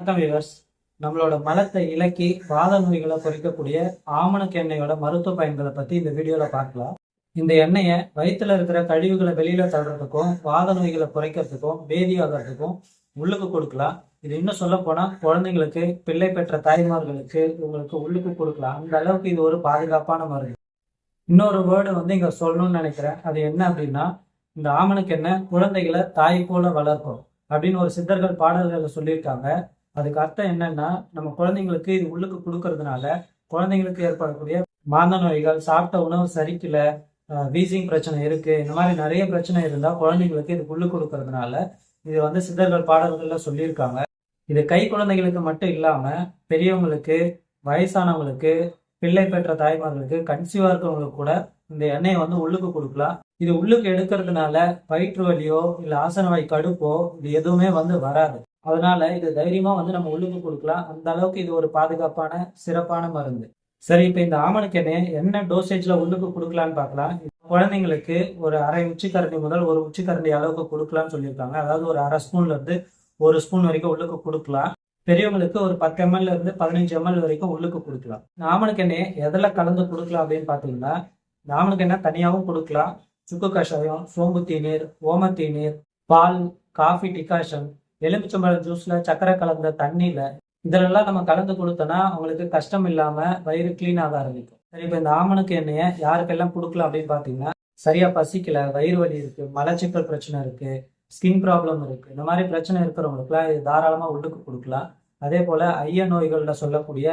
வணக்கம் வியூவர்ஸ். நம்மளோட மலத்தை இலக்கி வாத நோய்களை குறைக்கக்கூடிய ஆமணக்கு எண்ணெயோட மருத்துவ பயன்களை பத்தி இந்த வீடியோல பார்க்கலாம். இந்த எண்ணெயை வயிற்றுல இருக்கிற கழிவுகளை வெளியில தள்ளுறதுக்கும் வாத நோய்களை குறைக்கிறதுக்கும் பேதியாகிறதுக்கும் உள்ளுக்கு கொடுக்கலாம். இது இன்னும் சொல்ல போனா குழந்தைங்களுக்கு, பிள்ளை பெற்ற தாய்மார்களுக்கு உங்களுக்கு உள்ளுக்கு கொடுக்கலாம். அந்த அளவுக்கு இது ஒரு பாதுகாப்பான மருந்து. இன்னொரு வேர்டு இங்க சொல்லணும்னு நினைக்கிறேன். அது என்ன அப்படின்னா, இந்த ஆமணக்கு எண்ணெய் குழந்தைகளை தாய் போல வளர்க்கும் அப்படின்னு ஒரு சித்தர்கள் பாடல்களை சொல்லியிருக்காங்க. அதுக்கு அர்த்தம் என்னன்னா, நம்ம குழந்தைங்களுக்கு இது உள்ளுக்கு கொடுக்கறதுனால குழந்தைங்களுக்கு ஏற்படக்கூடிய மாந்த நோய்கள், சாப்பிட்ட உணவு சரிக்கல, வீசிங் பிரச்சனை இருக்கு, இந்த மாதிரி நிறைய பிரச்சனை இருந்தா குழந்தைங்களுக்கு இது உள்ளுக்கு கொடுக்கறதுனால இது சித்தர்கள் பாடல்கள்ல சொல்லியிருக்காங்க. இது கை குழந்தைகளுக்கு மட்டும் இல்லாம பெரியவங்களுக்கு, வயசானவங்களுக்கு, பிள்ளை பெற்ற தாய்மார்களுக்கு, கன்சீவா இருக்கிறவங்களுக்கு கூட இந்த எண்ணெயை உள்ளுக்கு கொடுக்கலாம். இது உள்ளுக்கு எடுக்கிறதுனால வயிற்று வலியோ இல்ல ஆசனவாய் கடுப்போ இது எதுவுமே வராது. அதனால இது தைரியமா நம்ம உள்ளுக்கு கொடுக்கலாம். அந்த அளவுக்கு இது ஒரு பாதுகாப்பான சிறப்பான மருந்து. சரி, இப்ப இந்த ஆமணக்கு எண்ணெயை என்ன டோசேஜ்ல உள்ளுக்கு கொடுக்கலான்னு பார்க்கலாம். குழந்தைங்களுக்கு ஒரு அரை உச்சிக்கரண்டி முதல் ஒரு உச்சிக்கரண்டி அளவுக்கு கொடுக்கலாம்னு சொல்லியிருக்காங்க. அதாவது ஒரு அரை ஸ்பூன்ல இருந்து ஒரு ஸ்பூன் வரைக்கும் உள்ளுக்கு கொடுக்கலாம். பெரியவங்களுக்கு ஒரு 10 ml இருந்து 15 ml வரைக்கும் உள்ளுக்கு கொடுக்கலாம். இந்த ஆமணக்கு எண்ணெயை எதுல கலந்து கொடுக்கலாம் அப்படின்னு பாத்தீங்கன்னா, இந்த ஆமணக்கு எண்ணெய் தனியாகவும் கொடுக்கலாம். சுக்கு கஷாயம், சோம்பு தீநீர், ஓம தீநீர், பால், காஃபி டிகாஷன், எலுமிச்சம்பழம் ஜூஸ்ல சக்கரை கலந்த தண்ணியில இதெல்லாம் நம்ம கலந்து கொடுத்தோம்னா அவங்களுக்கு கஷ்டம் இல்லாம வயிறு கிளீன் ஆக ஆரம்பிக்கும். சரி, இப்ப இந்த ஆமணக்கு எண்ணெயை யாருக்கெல்லாம் கொடுக்கலாம் அப்படின்னு பாத்தீங்கன்னா, சரியா பசிக்கல, வயிறு வலி இருக்கு, மலச்சிக்கல் பிரச்சனை இருக்கு, ஸ்கின் ப்ராப்ளம் இருக்கு, இந்த மாதிரி பிரச்சனை இருக்கிறவங்களுக்குலாம் இது தாராளமா உள்ளுக்கு கொடுக்கலாம். அதே போல ஐய நோய்கள்ல சொல்லக்கூடிய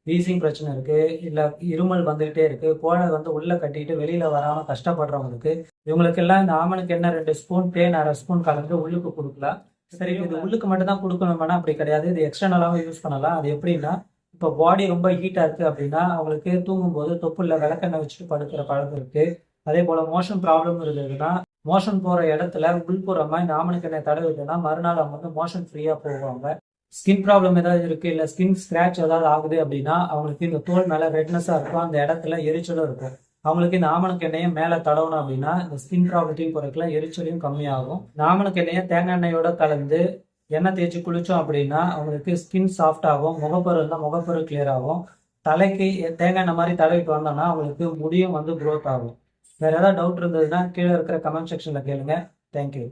வீசிங் பிரச்சனை இருக்கு, இல்ல இருமல் வந்துகிட்டே இருக்கு, கோழை உள்ள கட்டிட்டு வெளியில வராம கஷ்டப்படுறவங்களுக்கு இவங்களுக்கு எல்லாம் இந்த ஆமணக்கு எண்ணெய் 2 ஸ்பூன், தேன் 1/2 ஸ்பூன் கலந்து உள்ளுக்கு கொடுக்கலாம். சரி, இது உள்ளுக்கு மட்டும் தான் கொடுக்கணும்னா அப்படி கிடையாது. இது எக்ஸ்டர்னலாவும் யூஸ் பண்ணலாம். அது எப்படின்னா, இப்போ பாடி ரொம்ப ஹீட்டா இருக்கு அப்படின்னா அவங்களுக்கு தூங்கும்போது தொப்புள்ள விளக்கெண்ணெய் வச்சுட்டு படுக்கிற பழக்கம் இருக்கு. அதே போல மோஷன் ப்ராப்ளம் இருந்ததுன்னா மோஷன் போற இடத்துல உள்புறமா இந்த ஆமணக்கு எண்ணெய் தடவிட்டோம்னா மறுநாள் அவங்க மோஷன் ஃப்ரீயா போவாங்க. ஸ்கின் ப்ராப்ளம் ஏதாவது இருக்கு, இல்ல ஸ்கின் ஸ்கிராச் ஏதாவது ஆகுது அப்படின்னா அவங்களுக்கு இந்த தோல் மேல ரெட்னஸா இருக்கும், அந்த இடத்துல எரிச்சலும் இருக்கும். அவங்களுக்கு இந்த ஆமணக்கு எண்ணெயை மேல தடவணும் அப்படின்னா இந்த ஸ்கின் ப்ராப்ளத்தையும் குறைக்கலாம், எரிச்சலையும் கம்மியாகும். இந்த ஆமணக்கு எண்ணெயை தேங்காய் எண்ணெயோட கலந்து எண்ணெய் தேய்ச்சி குளிச்சோம் அப்படின்னா அவங்களுக்கு ஸ்கின் சாஃப்ட் ஆகும், முகப்பரு இருந்தால் முகப்பரு கிளியர் ஆகும். தலைக்கு தேங்காய் எண்ணெய் மாதிரி தடவிட்டு வந்தோம்னா அவங்களுக்கு முடியும் க்ரோத் ஆகும். வேற ஏதாவது டவுட் இருந்ததுன்னா கீழே இருக்கிற கமெண்ட் செக்ஷன்ல கேளுங்க. தேங்க்யூ.